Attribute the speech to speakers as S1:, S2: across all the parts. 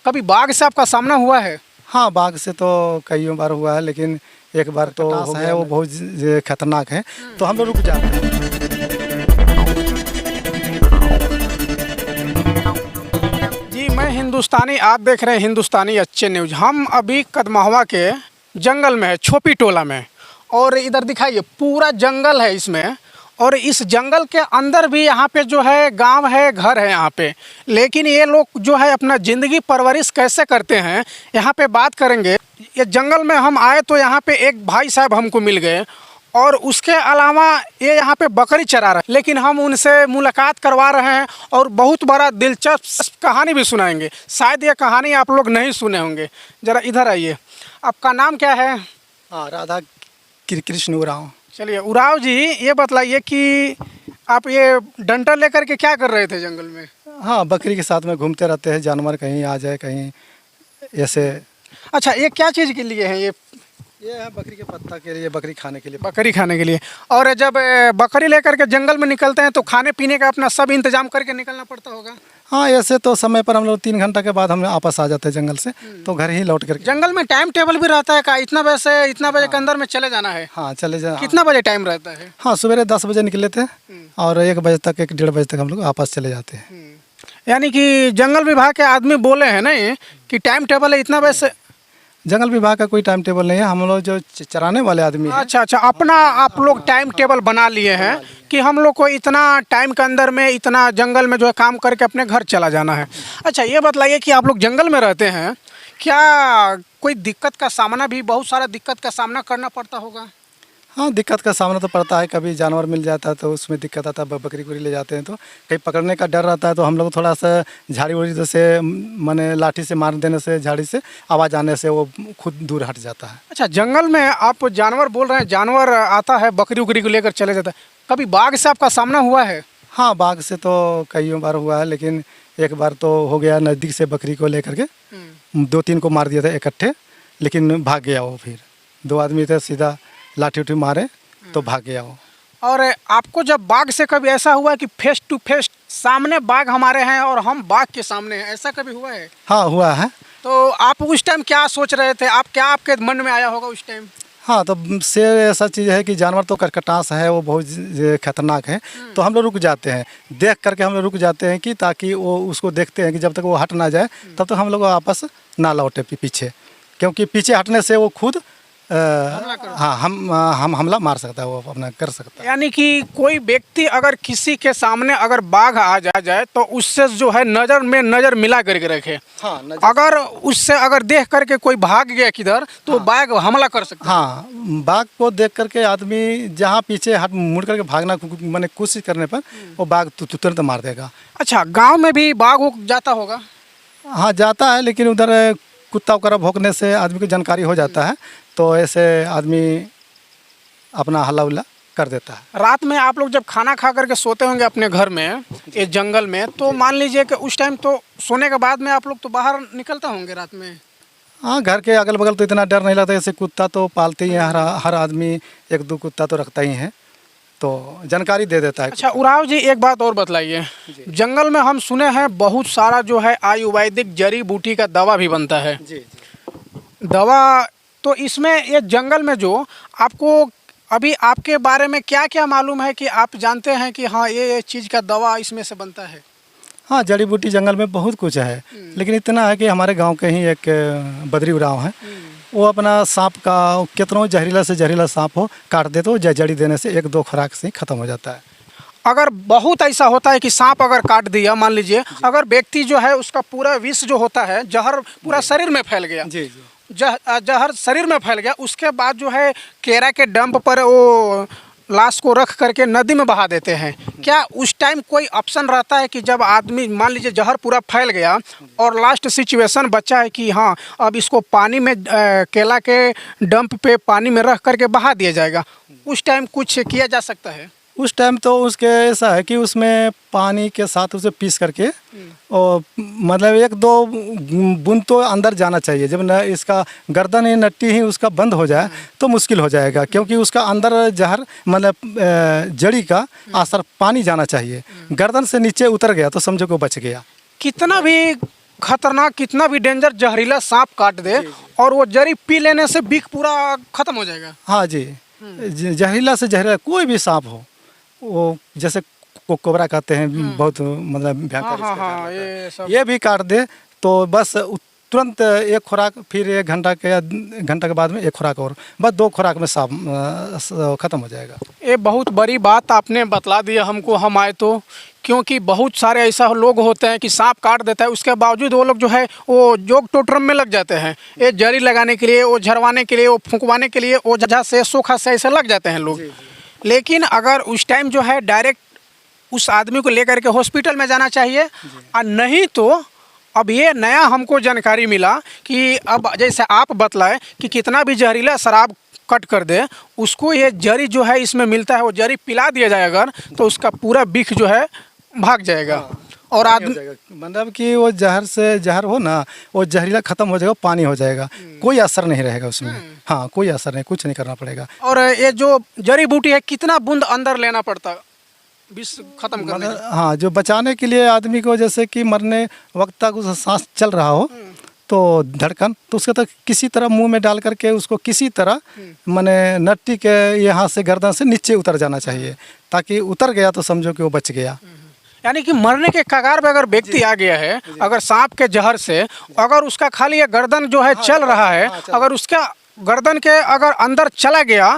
S1: कभी बाघ से आपका सामना हुआ है?
S2: हाँ, बाघ से तो कई बार हुआ है, लेकिन एक बार तो है वो बहुत खतरनाक है, तो हम लोग रुक जाते हैं।
S1: जी, मैं हिंदुस्तानी, आप देख रहे हैं हिंदुस्तानी अच्छे न्यूज़। हम अभी कदमहवा के जंगल में है, छोपी टोला में, और इधर दिखाइए पूरा जंगल है इसमें, और इस जंगल के अंदर भी यहाँ पे जो है गांव है, घर है यहाँ पे। लेकिन ये लोग जो है अपना ज़िंदगी परवरिश कैसे करते हैं, यहाँ पे बात करेंगे। ये जंगल में हम आए तो यहाँ पे एक भाई साहब हमको मिल गए, और उसके अलावा ये यहाँ पे बकरी चरा रहे हैं, लेकिन हम उनसे मुलाकात करवा रहे हैं और बहुत बड़ा दिलचस्प कहानी भी सुनाएंगे। शायद ये कहानी आप लोग नहीं सुने होंगे। ज़रा इधर आइए, आपका नाम क्या है?
S2: हाँ, राधा कृष्ण उरांव।
S1: चलिए उराव जी, ये बतलाइए कि आप ये डंडा लेकर के क्या कर रहे थे जंगल में?
S2: हाँ, बकरी के साथ में घूमते रहते हैं, जानवर कहीं आ जाए कहीं ऐसे।
S1: अच्छा, ये क्या चीज़ के लिए है?
S2: ये है बकरी के पत्ता के लिए, बकरी खाने के लिए।
S1: बकरी खाने के लिए। और जब बकरी लेकर के जंगल में निकलते हैं तो खाने पीने का अपना सब इंतजाम करके निकलना पड़ता होगा?
S2: हाँ, ऐसे तो समय पर हम लोग 3 घंटा के बाद हम वापस आ जाते हैं जंगल से, तो घर ही लौट कर।
S1: जंगल में टाइम टेबल भी रहता है का? इतना बजे से इतना बजे के अंदर में चले जाना है?
S2: हाँ, चले जा।
S1: कितना बजे टाइम रहता है?
S2: हाँ, सुबह 10 बजे निकले थे और 1 बजे तक, 1 डेढ़ बजे तक हम लोग वापस चले जाते हैं।
S1: यानी कि जंगल विभाग के आदमी बोले हैं नहीं कि टाइम टेबल है इतना बजे से?
S2: जंगल विभाग का कोई टाइम टेबल नहीं है, हम लोग जो चराने वाले आदमी हैं।
S1: अच्छा अच्छा, अपना आप लोग टाइम टेबल बना लिए हैं कि हम लोग को इतना टाइम के अंदर में इतना जंगल में जो है काम करके अपने घर चला जाना है। अच्छा, ये बतलाइए कि आप लोग जंगल में रहते हैं, क्या कोई दिक्कत का सामना भी, बहुत सारा दिक्कत का सामना करना पड़ता होगा?
S2: हाँ, दिक्कत का सामना तो पड़ता है। कभी जानवर मिल जाता है तो उसमें दिक्कत आता है, बकरी को ले जाते हैं तो कहीं पकड़ने का डर रहता है, तो हम लोग थोड़ा सा झाड़ी उड़ी से माने लाठी से मार देने से, झाड़ी से आवाज़ आने से वो खुद दूर हट जाता है।
S1: अच्छा, जंगल में आप जानवर बोल रहे हैं, जानवर आता है बकरी उकरी को लेकर चले जाता है, कभी बाघ से आपका सामना हुआ है?
S2: हाँ, बाघ से तो कई बार हुआ है, लेकिन एक बार तो हो गया नज़दीक से बकरी को लेकर के 2-3 को मार दिया था इकट्ठे, लेकिन भाग गया वो। फिर 2 आदमी थे, सीधा लाठी उठी मारे तो भाग गया वो।
S1: और आपको जब बाघ से कभी ऐसा हुआ कि फेस टू फेस सामने बाघ हमारे हैं और हम बाघ के सामने हैं, ऐसा कभी हुआ है?
S2: हाँ, हुआ है।
S1: तो आप उस टाइम क्या सोच रहे थे? आप क्या आपके मन में आया होगा उस टाइम?
S2: हाँ, तो शेर ऐसा चीज़ है कि जानवर तो कर्कटास है, वो बहुत खतरनाक है, तो हम लोग रुक जाते हैं, देख करके हम लोग रुक जाते हैं कि ताकि वो उसको देखते हैं कि जब तक वो हट ना जाए तब तक हम लोग वापस ना लौटे पीछे, क्योंकि पीछे हटने से वो खुद हाँ हम हमला मार सकता है, वो अपना कर सकता है।
S1: यानी कि कोई व्यक्ति अगर किसी के सामने अगर बाघ आ जाए तो उससे जो है नज़र में नज़र मिला करके रखे।
S2: हाँ,
S1: अगर उससे अगर देख करके कोई भाग गया किधर तो बाघ हमला कर सकता है।
S2: हाँ, बाघ को देख करके आदमी जहाँ पीछे हाथ मुड़ करके भागना मैंने कोशिश करने पर वो बाघ तुरंत मार देगा।
S1: अच्छा, गाँव में भी बाघ जाता होगा?
S2: हाँ, जाता है, लेकिन उधर कुत्ता वगैरह भौंकने से आदमी को जानकारी हो जाता है, तो ऐसे आदमी अपना हल्ला उल्ला कर देता है।
S1: रात में आप लोग जब खाना खा करके सोते होंगे अपने घर में, ये जंगल में, तो मान लीजिए कि उस टाइम तो सोने के बाद में आप लोग तो बाहर निकलते होंगे रात में?
S2: हाँ, घर के अगल बगल तो इतना डर नहीं लगता, जैसे कुत्ता तो पालते ही हैं, हर आदमी 1-2 कुत्ता तो रखता ही है, तो जानकारी दे देता है।
S1: अच्छा उराव जी, एक बात और बतलाइए, जंगल में हम सुने हैं बहुत सारा जो है आयुर्वेदिक जड़ी बूटी का दवा भी बनता है।
S2: जी।
S1: दवा, तो इसमें ये जंगल में जो आपको अभी आपके बारे में क्या क्या मालूम है कि आप जानते हैं कि हाँ ये चीज़ का दवा इसमें से बनता है?
S2: हाँ, जड़ी बूटी जंगल में बहुत कुछ है, लेकिन इतना है कि हमारे गांव के ही एक बद्री उरांव है, वो अपना सांप का कितना जहरीला से जहरीला सांप हो काट दे तो जड़ी देने से 1-2 खुराक से ही खत्म हो जाता है।
S1: अगर बहुत ऐसा होता है कि सांप अगर काट दिया, मान लीजिए अगर व्यक्ति जो है उसका पूरा विष जो होता है, जहर पूरा शरीर में फैल गया,
S2: जी।
S1: जहर शरीर में फैल गया, उसके बाद जो है केरा के डंप पर वो लाश को रख करके नदी में बहा देते हैं। क्या उस टाइम कोई ऑप्शन रहता है कि जब आदमी मान लीजिए जहर पूरा फैल गया और लास्ट सिचुएशन बचा है कि हाँ अब इसको पानी में केला के डंप पे पानी में रख करके बहा दिया जाएगा, उस टाइम कुछ किया जा सकता है?
S2: उस टाइम तो उसके ऐसा है कि उसमें पानी के साथ उसे पीस करके और मतलब 1-2 बूंद तो अंदर जाना चाहिए। जब न इसका गर्दन ही नट्टी ही उसका बंद हो जाए तो मुश्किल हो जाएगा, क्योंकि उसका अंदर जहर मतलब जड़ी का असर पानी जाना चाहिए। गर्दन से नीचे उतर गया तो समझो को बच गया।
S1: कितना भी खतरनाक, कितना भी डेंजर जहरीला सांप काट दे और वो जड़ी पी लेने से बिख पूरा खत्म हो जाएगा।
S2: हाँ जी, जहरीला से जहरीला कोई भी सांप हो, वो जैसे कोबरा कहते हैं, बहुत मतलब भयंकर
S1: हाँ
S2: इसका
S1: हाँ,
S2: जाल होता है।
S1: ये सब
S2: ये भी काट दे तो बस तुरंत एक खुराक, फिर 1 घंटा के या घंटा के बाद में एक खुराक और, बस 2 खुराक में सांप खत्म हो जाएगा।
S1: ये बहुत बड़ी बात आपने बतला दिया हमको, हम आए तो, क्योंकि बहुत सारे ऐसा लोग होते हैं कि सांप काट देता है, उसके बावजूद वो लोग जो है वो जोग टोटरम में लग जाते हैं, ये जड़ी लगाने के लिए, वो झरवाने के लिए, वो फुंकवाने के लिए, वो जगह से सोखा से ऐसे लग जाते हैं लोग। लेकिन अगर उस टाइम जो है डायरेक्ट उस आदमी को लेकर के हॉस्पिटल में जाना चाहिए, और नहीं तो अब ये नया हमको जानकारी मिला कि अब जैसे आप बतलाए कि कितना भी जहरीला शराब कट कर दे, उसको ये जड़ी जो है इसमें मिलता है, वो जड़ी पिला दिया जाए अगर, तो उसका पूरा बिख जो है भाग जाएगा। और आदमी
S2: मतलब कि वो जहर से जहर हो ना, वो जहरीला खत्म हो जाएगा, पानी हो जाएगा, कोई असर नहीं रहेगा उसमें। हाँ, कोई असर नहीं, कुछ नहीं करना पड़ेगा।
S1: और ये जो जड़ी बूटी है, कितना बूंद अंदर लेना पड़ता विष खत्म करने
S2: मतलब हाँ, जो बचाने के लिए आदमी को, जैसे कि मरने वक्त तक उसका सांस चल रहा हो तो धड़कन, तो उसके तक किसी तरह मुंह में डाल करके उसको किसी तरह माने नट्टी के यहाँ से गर्दन से नीचे उतर जाना चाहिए, ताकि उतर गया तो समझो कि वो बच गया।
S1: यानी कि मरने के कगार पे अगर व्यक्ति आ गया है, अगर सांप के जहर से, अगर उसका खाली ये गर्दन जो है चल रहा है, अगर उसका गर्दन के अगर अंदर चला गया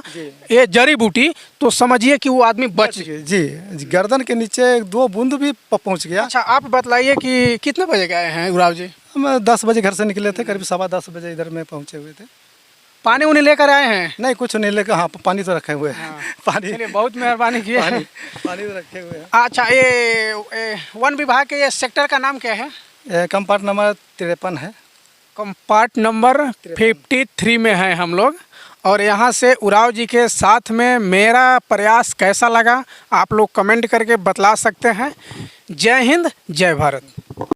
S1: ये जड़ी बूटी, तो समझिए कि वो आदमी बच गया।
S2: जी, गर्दन के नीचे 2 बूंद भी पहुंच गया।
S1: अच्छा, आप बतलाइए कि कितने बजे गए हैं उराव जी?
S2: हम 10 बजे घर से निकले थे, करीब 10:15 बजे इधर में पहुंचे हुए थे।
S1: पानी उन्हें लेकर आए हैं?
S2: नहीं, कुछ नहीं लेकर, हाँ पानी तो रखे हुए हैं। पानी,
S1: चलिए, बहुत मेहरबानी की है।
S2: पानी तो रखे हुए हैं।
S1: अच्छा, ये वन विभाग के ये सेक्टर का नाम क्या है?
S2: कंपार्ट नंबर 53 है।
S1: कंपार्ट नंबर 53 में हैं हम लोग। और यहाँ से उराव जी के साथ में मेरा प्रयास कैसा लगा, आप लोग कमेंट करके बतला सकते हैं। जय हिंद, जय भारत।